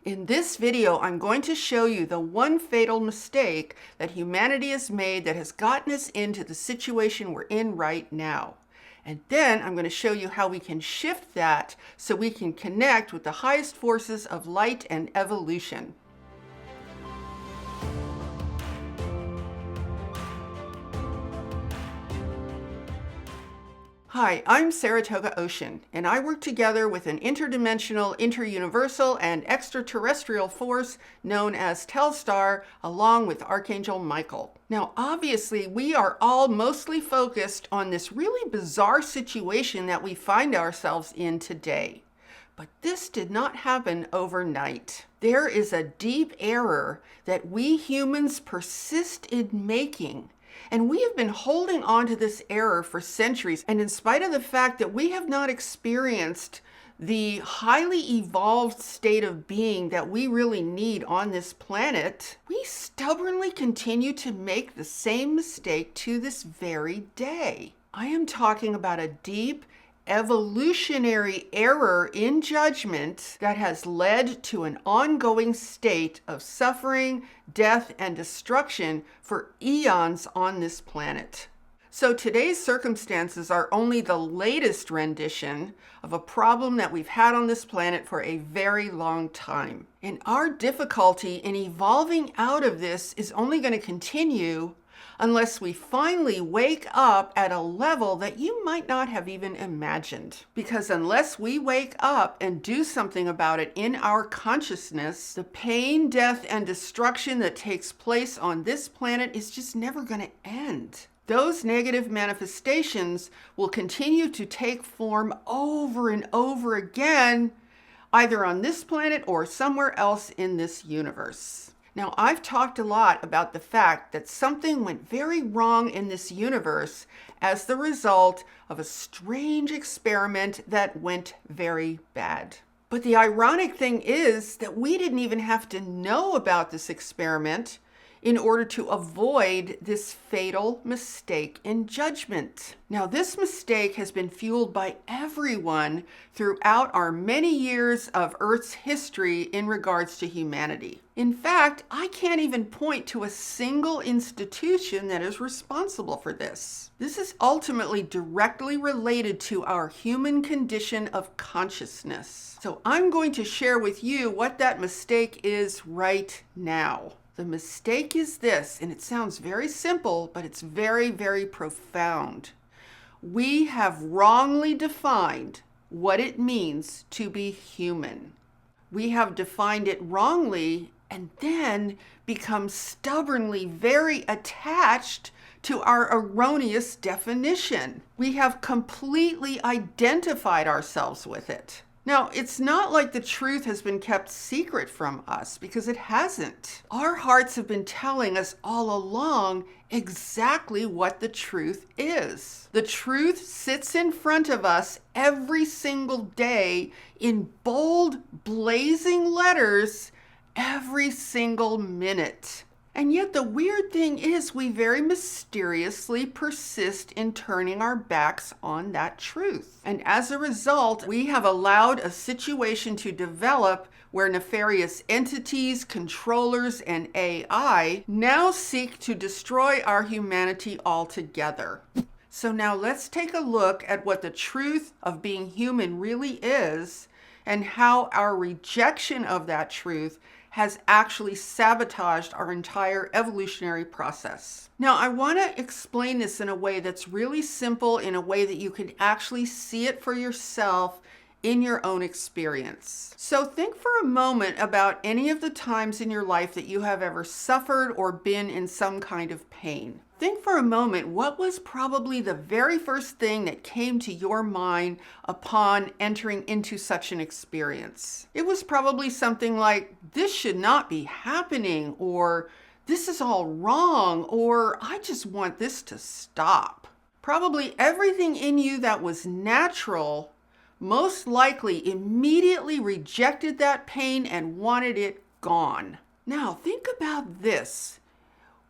In this video, I'm going to show you the one fatal mistake that humanity has made that has gotten us into the situation we're in right now. And then I'm going to show you how we can shift that so we can connect with the highest forces of light and evolution. Hi, I'm Saratoga Ocean, and I work together with an interdimensional, interuniversal, and extraterrestrial force known as Telstar, along with Archangel Michael. Now, obviously, we are all mostly focused on this really bizarre situation that we find ourselves in today. But this did not happen overnight. There is a deep error that we humans persist in making. And we have been holding on to this error for centuries. And in spite of the fact that we have not experienced the highly evolved state of being that we really need on this planet, we stubbornly continue to make the same mistake to this very day. I am talking about a deep evolutionary error in judgment that has led to an ongoing state of suffering, death, and destruction for eons on this planet. So today's circumstances are only the latest rendition of a problem that we've had on this planet for a very long time. And our difficulty in evolving out of this is only going to continue unless we finally wake up at a level that you might not have even imagined. Because unless we wake up and do something about it in our consciousness, the pain, death, and destruction that takes place on this planet is just never going to end. Those negative manifestations will continue to take form over and over again, either on this planet or somewhere else in this universe. Now, I've talked a lot about the fact that something went very wrong in this universe as the result of a strange experiment that went very bad. But the ironic thing is that we didn't even have to know about this experiment in order to avoid this fatal mistake in judgment. Now, this mistake has been fueled by everyone throughout our many years of Earth's history in regards to humanity. In fact, I can't even point to a single institution that is responsible for this. This is ultimately directly related to our human condition of consciousness. So I'm going to share with you what that mistake is right now. The mistake is this, and it sounds very simple, but it's very, very profound. We have wrongly defined what it means to be human. We have defined it wrongly and then become stubbornly very attached to our erroneous definition. We have completely identified ourselves with it. Now, it's not like the truth has been kept secret from us, because it hasn't. Our hearts have been telling us all along exactly what the truth is. The truth sits in front of us every single day in bold, blazing letters every single minute. And yet the weird thing is we very mysteriously persist in turning our backs on that truth. And as a result, we have allowed a situation to develop where nefarious entities, controllers, and AI now seek to destroy our humanity altogether. So now let's take a look at what the truth of being human really is and how our rejection of that truth has actually sabotaged our entire evolutionary process. Now, I want to explain this in a way that's really simple, in a way that you can actually see it for yourself in your own experience. So think for a moment about any of the times in your life that you have ever suffered or been in some kind of pain. Think for a moment, what was probably the very first thing that came to your mind upon entering into such an experience? It was probably something like, this should not be happening, or this is all wrong, or I just want this to stop. Probably everything in you that was natural most likely immediately rejected that pain and wanted it gone. Now, think about this.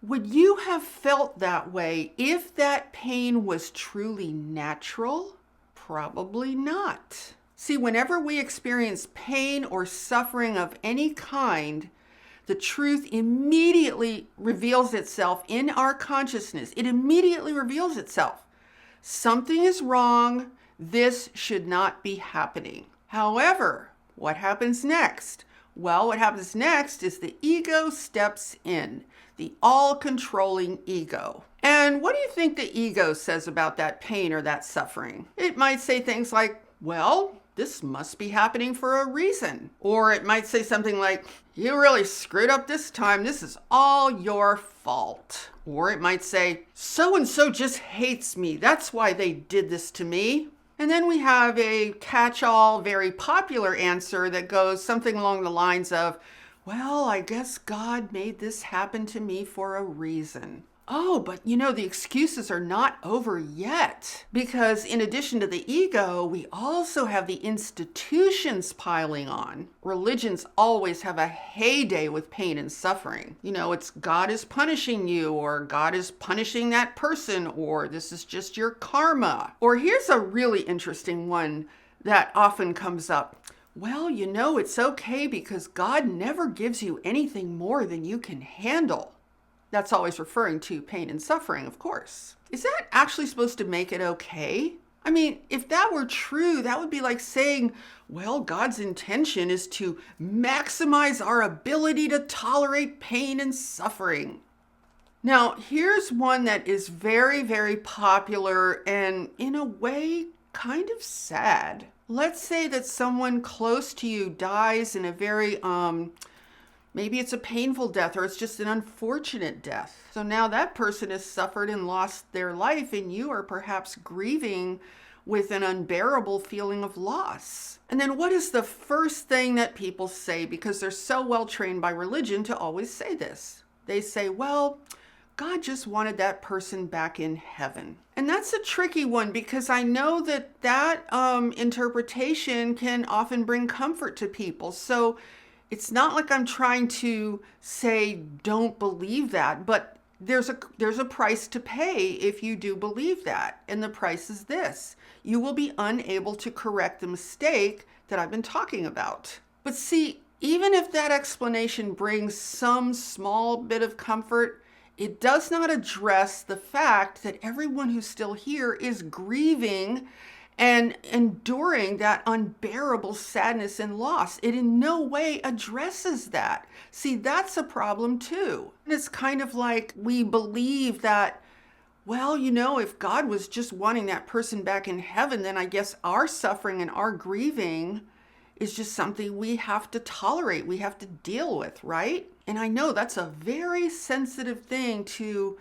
Would you have felt that way if that pain was truly natural? Probably not. See, whenever we experience pain or suffering of any kind, the truth immediately reveals itself in our consciousness. It immediately reveals itself. Something is wrong. This should not be happening. However, what happens next? Well, what happens next is the ego steps in, the all-controlling ego. And what do you think the ego says about that pain or that suffering? It might say things like, well, this must be happening for a reason. Or it might say something like, you really screwed up this time. This is all your fault. Or it might say, so-and-so just hates me. That's why they did this to me. And then we have a catch-all, very popular answer that goes something along the lines of, well, I guess God made this happen to me for a reason. Oh, but the excuses are not over yet, because in addition to the ego, we also have the institutions piling on. Religions always have a heyday with pain and suffering. It's God is punishing you, or God is punishing that person, or this is just your karma. Or here's a really interesting one that often comes up. Well, it's okay because God never gives you anything more than you can handle. That's always referring to pain and suffering, of course. Is that actually supposed to make it okay? I mean, if that were true, that would be like saying, well, God's intention is to maximize our ability to tolerate pain and suffering. Now, here's one that is very, very popular and in a way kind of sad. Let's say that someone close to you dies in a very, maybe it's a painful death or it's just an unfortunate death. So now that person has suffered and lost their life, and you are perhaps grieving with an unbearable feeling of loss. And then what is the first thing that people say, because they're so well trained by religion to always say this? They say, well, God just wanted that person back in heaven. And that's a tricky one, because I know that interpretation can often bring comfort to people. So it's not like I'm trying to say don't believe that, but there's a price to pay if you do believe that. And the price is this: you will be unable to correct the mistake that I've been talking about. But see, even if that explanation brings some small bit of comfort, it does not address the fact that everyone who's still here is grieving and enduring that unbearable sadness and loss. It in no way addresses that. See, that's a problem too. And it's kind of like we believe that, well, if God was just wanting that person back in heaven, then I guess our suffering and our grieving is just something we have to tolerate, we have to deal with, right? And I know that's a very sensitive thing to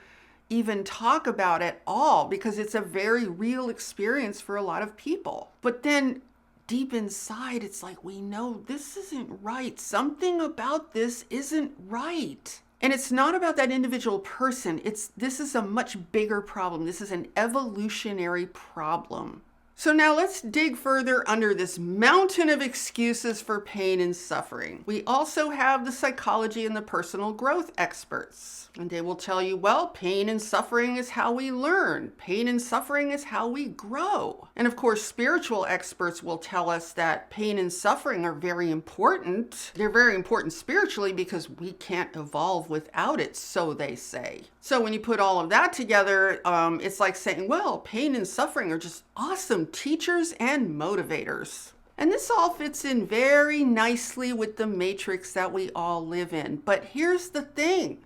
even talk about at all, because it's a very real experience for a lot of people. But then deep inside, it's like, we know this isn't right. Something about this isn't right. And it's not about that individual person. This is a much bigger problem. This is an evolutionary problem. So now let's dig further under this mountain of excuses for pain and suffering. We also have the psychology and the personal growth experts. And they will tell you, well, pain and suffering is how we learn. Pain and suffering is how we grow. And of course, spiritual experts will tell us that pain and suffering are very important. They're very important spiritually because we can't evolve without it, so they say. So when you put all of that together, it's like saying, well, pain and suffering are just awesome teachers and motivators. And this all fits in very nicely with the matrix that we all live in. But here's the thing.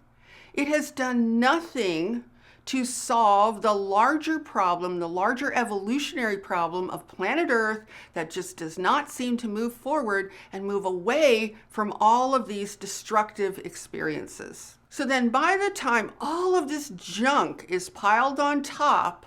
It has done nothing to solve the larger problem, the larger evolutionary problem of planet Earth that just does not seem to move forward and move away from all of these destructive experiences. So then by the time all of this junk is piled on top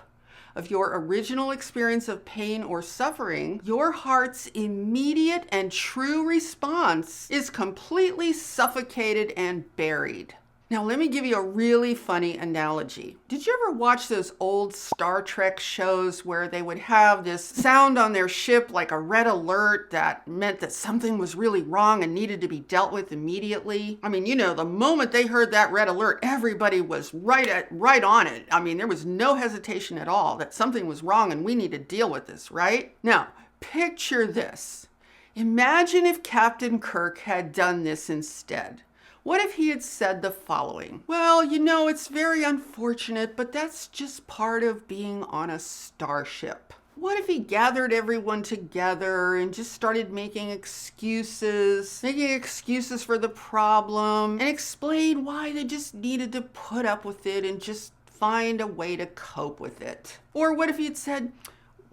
of your original experience of pain or suffering, your heart's immediate and true response is completely suffocated and buried. Now, let me give you a really funny analogy. Did you ever watch those old Star Trek shows where they would have this sound on their ship like a red alert that meant that something was really wrong and needed to be dealt with immediately? I mean, the moment they heard that red alert, everybody was right on it. I mean, there was no hesitation at all that something was wrong and we need to deal with this, right? Now, Picture this. Imagine if Captain Kirk had done this instead. What if he had said the following? Well, it's very unfortunate, but that's just part of being on a starship. What if he gathered everyone together and just started making excuses for the problem, and explained why they just needed to put up with it and just find a way to cope with it? Or what if he had said,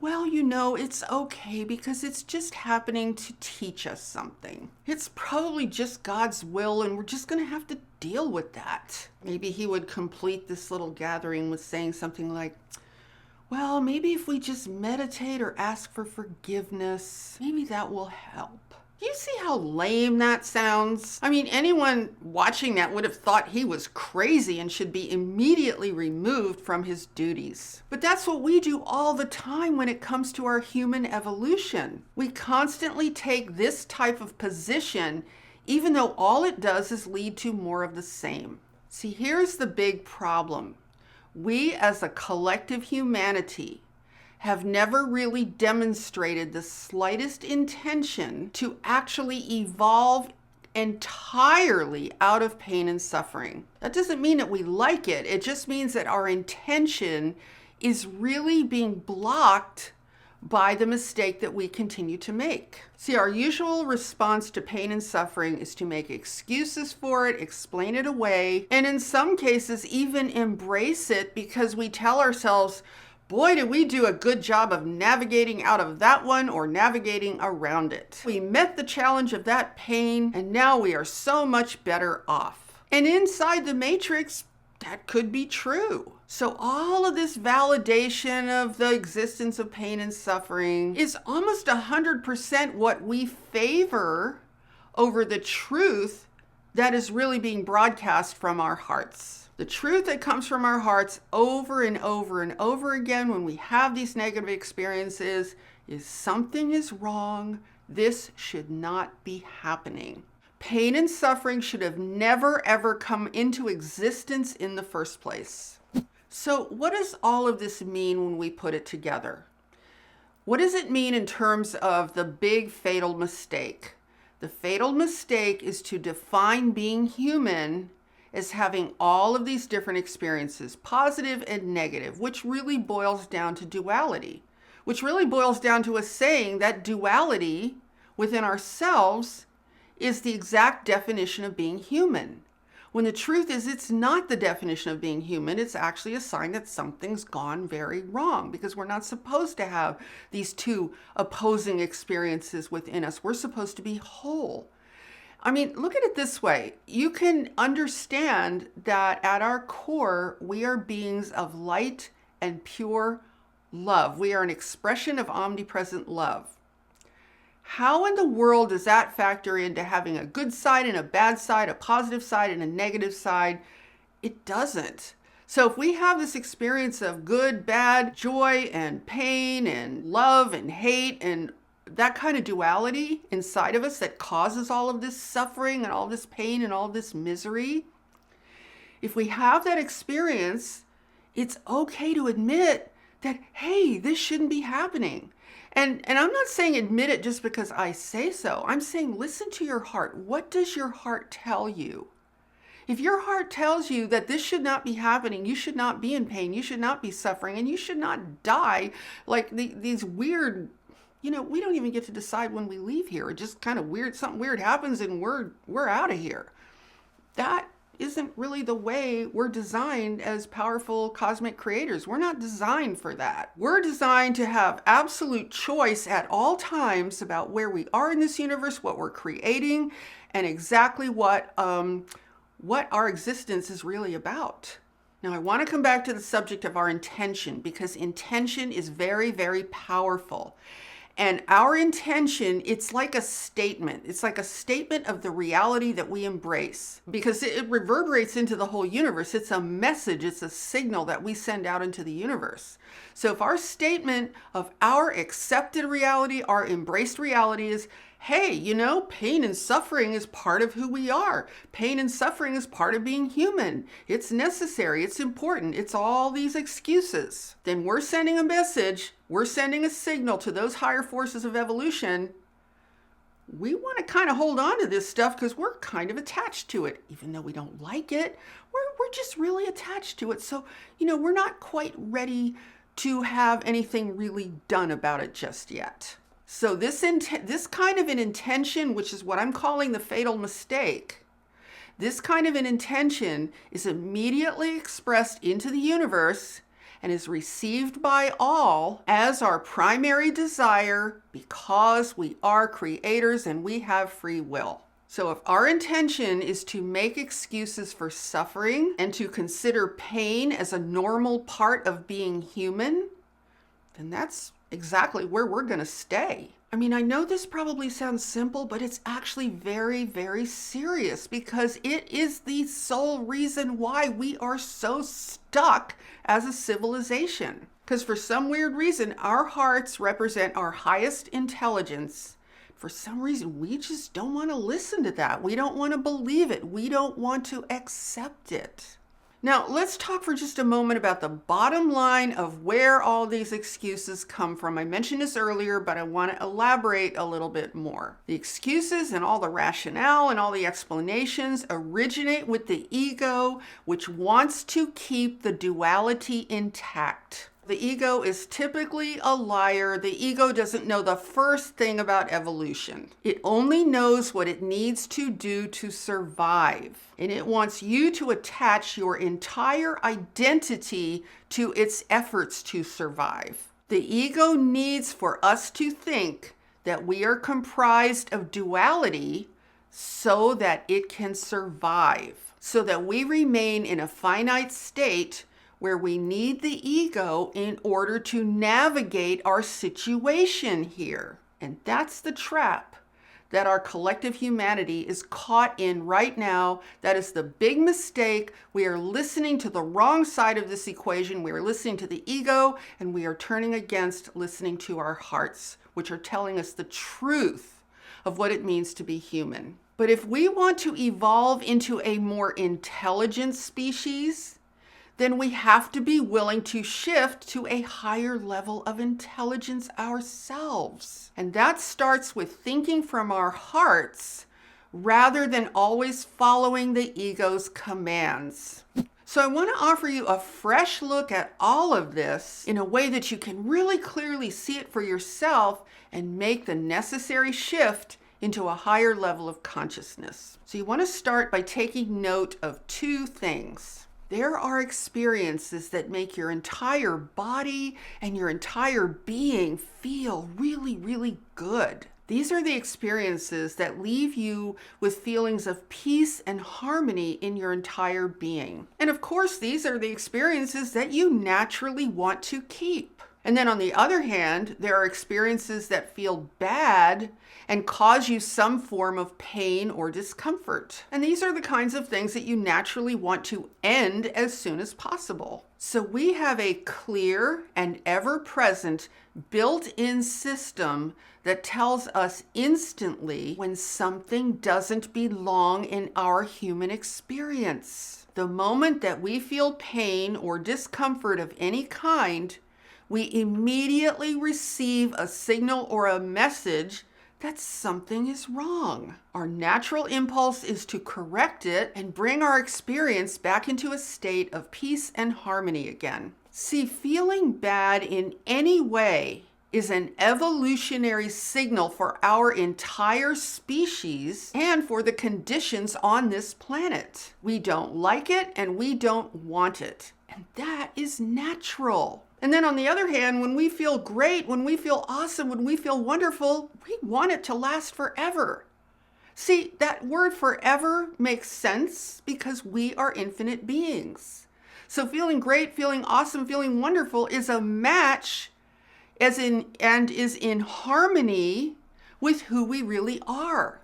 well, it's okay because it's just happening to teach us something. It's probably just God's will, and we're just going to have to deal with that. Maybe he would complete this little gathering with saying something like, well, maybe if we just meditate or ask for forgiveness, maybe that will help. Do you see how lame that sounds? I mean, anyone watching that would have thought he was crazy and should be immediately removed from his duties. But that's what we do all the time when it comes to our human evolution. We constantly take this type of position, even though all it does is lead to more of the same. See, here's the big problem. We as a collective humanity have never really demonstrated the slightest intention to actually evolve entirely out of pain and suffering. That doesn't mean that we like it. It just means that our intention is really being blocked by the mistake that we continue to make. See, our usual response to pain and suffering is to make excuses for it, explain it away, and in some cases even embrace it because we tell ourselves, boy, did we do a good job of navigating out of that one or navigating around it. We met the challenge of that pain, and now we are so much better off. And inside the matrix, that could be true. So all of this validation of the existence of pain and suffering is almost 100% what we favor over the truth that is really being broadcast from our hearts. The truth that comes from our hearts over and over and over again when we have these negative experiences is something is wrong. This should not be happening. Pain and suffering should have never ever come into existence in the first place. So what does all of this mean when we put it together? What does it mean in terms of the big fatal mistake? The fatal mistake is to define being human as having all of these different experiences, positive and negative, which really boils down to duality, which really boils down to us saying that duality within ourselves is the exact definition of being human. When the truth is, it's not the definition of being human. It's actually a sign that something's gone very wrong, because we're not supposed to have these two opposing experiences within us. We're supposed to be whole. I mean, look at it this way. You can understand that at our core, we are beings of light and pure love. We are an expression of omnipresent love. How in the world does that factor into having a good side and a bad side, a positive side and a negative side? It doesn't. So if we have this experience of good, bad, joy and pain and love and hate and that kind of duality inside of us that causes all of this suffering and all this pain and all this misery, if we have that experience, it's okay to admit that, hey, this shouldn't be happening. And I'm not saying admit it just because I say so. I'm saying listen to your heart. What does your heart tell you? If your heart tells you that this should not be happening, you should not be in pain, you should not be suffering, and you should not die like these weird, we don't even get to decide when we leave here. It just kind of weird, something weird happens and we're out of here. That isn't really the way we're designed as powerful cosmic creators. We're not designed for that. We're designed to have absolute choice at all times about where we are in this universe, what we're creating, and exactly what our existence is really about. Now, I want to come back to the subject of our intention, because intention is very, very powerful. And our intention, it's like a statement. It's like a statement of the reality that we embrace, because it reverberates into the whole universe. It's a message, it's a signal that we send out into the universe. So if our statement of our accepted reality, our embraced reality is, hey, pain and suffering is part of who we are. Pain and suffering is part of being human. It's necessary, it's important, it's all these excuses. Then we're sending a message we're sending a signal to those higher forces of evolution. We want to kind of hold on to this stuff because we're kind of attached to it. Even though we don't like it, we're just really attached to it. So, we're not quite ready to have anything really done about it just yet. So this kind of an intention, which is what I'm calling the fatal mistake, this kind of an intention is immediately expressed into the universe and is received by all as our primary desire because we are creators and we have free will. So if our intention is to make excuses for suffering and to consider pain as a normal part of being human, then that's exactly where we're going to stay. I mean, I know this probably sounds simple, but it's actually very, very serious because it is the sole reason why we are so stuck as a civilization. Because for some weird reason, our hearts represent our highest intelligence. For some reason, we just don't want to listen to that. We don't want to believe it. We don't want to accept it. Now, let's talk for just a moment about the bottom line of where all these excuses come from. I mentioned this earlier, but I want to elaborate a little bit more. The excuses and all the rationale and all the explanations originate with the ego, which wants to keep the duality intact. The ego is typically a liar. The ego doesn't know the first thing about evolution. It only knows what it needs to do to survive. And it wants you to attach your entire identity to its efforts to survive. The ego needs for us to think that we are comprised of duality so that it can survive, so that we remain in a finite state where we need the ego in order to navigate our situation here. And that's the trap that our collective humanity is caught in right now. That is the big mistake. We are listening to the wrong side of this equation. We are listening to the ego, and we are turning against listening to our hearts, which are telling us the truth of what it means to be human. But if we want to evolve into a more intelligent species, then we have to be willing to shift to a higher level of intelligence ourselves. And that starts with thinking from our hearts rather than always following the ego's commands. So I want to offer you a fresh look at all of this in a way that you can really clearly see it for yourself and make the necessary shift into a higher level of consciousness. So you want to start by taking note of two things. There are experiences that make your entire body and your entire being feel really, really good. These are the experiences that leave you with feelings of peace and harmony in your entire being. And of course, these are the experiences that you naturally want to keep. And then on the other hand, there are experiences that feel bad and cause you some form of pain or discomfort. And these are the kinds of things that you naturally want to end as soon as possible. So we have a clear and ever-present built-in system that tells us instantly when something doesn't belong in our human experience. The moment that we feel pain or discomfort of any kind, we immediately receive a signal or a message that something is wrong. Our natural impulse is to correct it and bring our experience back into a state of peace and harmony again. See, feeling bad in any way is an evolutionary signal for our entire species and for the conditions on this planet. We don't like it and we don't want it. And that is natural. And then on the other hand, when we feel great, when we feel awesome, when we feel wonderful, we want it to last forever. See, that word forever makes sense because we are infinite beings. So feeling great, feeling awesome, feeling wonderful is a match and is in harmony with who we really are.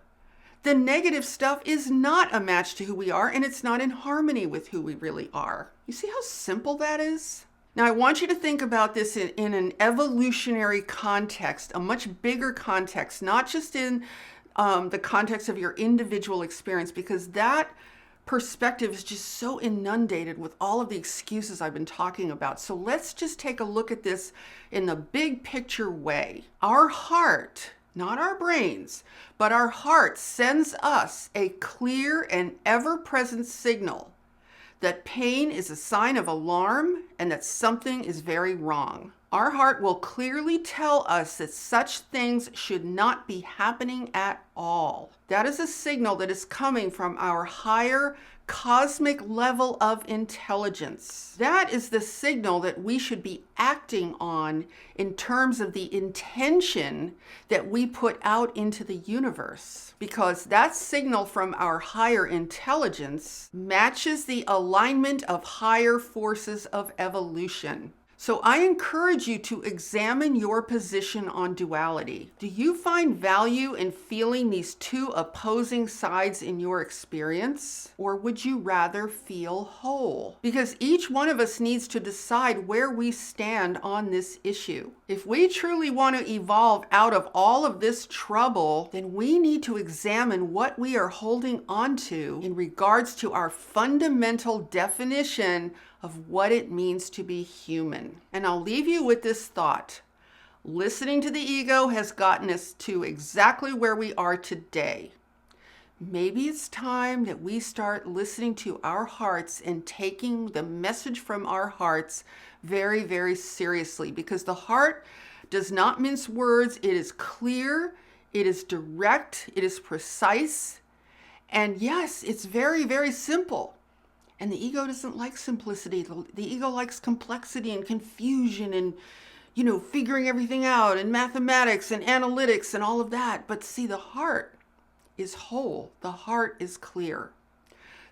The negative stuff is not a match to who we are, and it's not in harmony with who we really are. You see how simple that is? Now, I want you to think about this in an evolutionary context, a much bigger context, not just in the context of your individual experience, because that perspective is just so inundated with all of the excuses I've been talking about. So let's just take a look at this in the big picture way. Our heart, not our brains, but our heart sends us a clear and ever-present signal that pain is a sign of alarm and that something is very wrong. Our heart will clearly tell us that such things should not be happening at all. That is a signal that is coming from our higher cosmic level of intelligence. That is the signal that we should be acting on in terms of the intention that we put out into the universe. Because that signal from our higher intelligence matches the alignment of higher forces of evolution. So I encourage you to examine your position on duality. Do you find value in feeling these two opposing sides in your experience? Or would you rather feel whole? Because each one of us needs to decide where we stand on this issue. If we truly want to evolve out of all of this trouble, then we need to examine what we are holding on to in regards to our fundamental definition of what it means to be human. And I'll leave you with this thought. Listening to the ego has gotten us to exactly where we are today. Maybe it's time that we start listening to our hearts and taking the message from our hearts very, very seriously, because the heart does not mince words. It is clear, it is direct, it is precise, and yes, it's very, very simple. And the ego doesn't like simplicity. The ego likes complexity and confusion and, figuring everything out and mathematics and analytics and all of that. But see, the heart is whole. The heart is clear.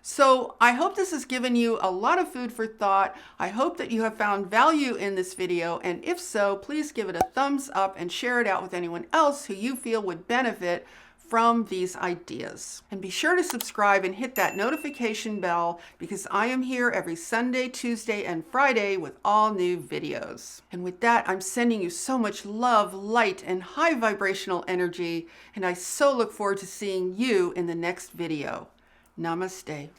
So I hope this has given you a lot of food for thought. I hope that you have found value in this video. And if so, please give it a thumbs up and share it out with anyone else who you feel would benefit from these ideas. And be sure to subscribe and hit that notification bell, because I am here every Sunday, Tuesday, and Friday with all new videos. And with that, I'm sending you so much love, light, and high vibrational energy, and I so look forward to seeing you in the next video. Namaste.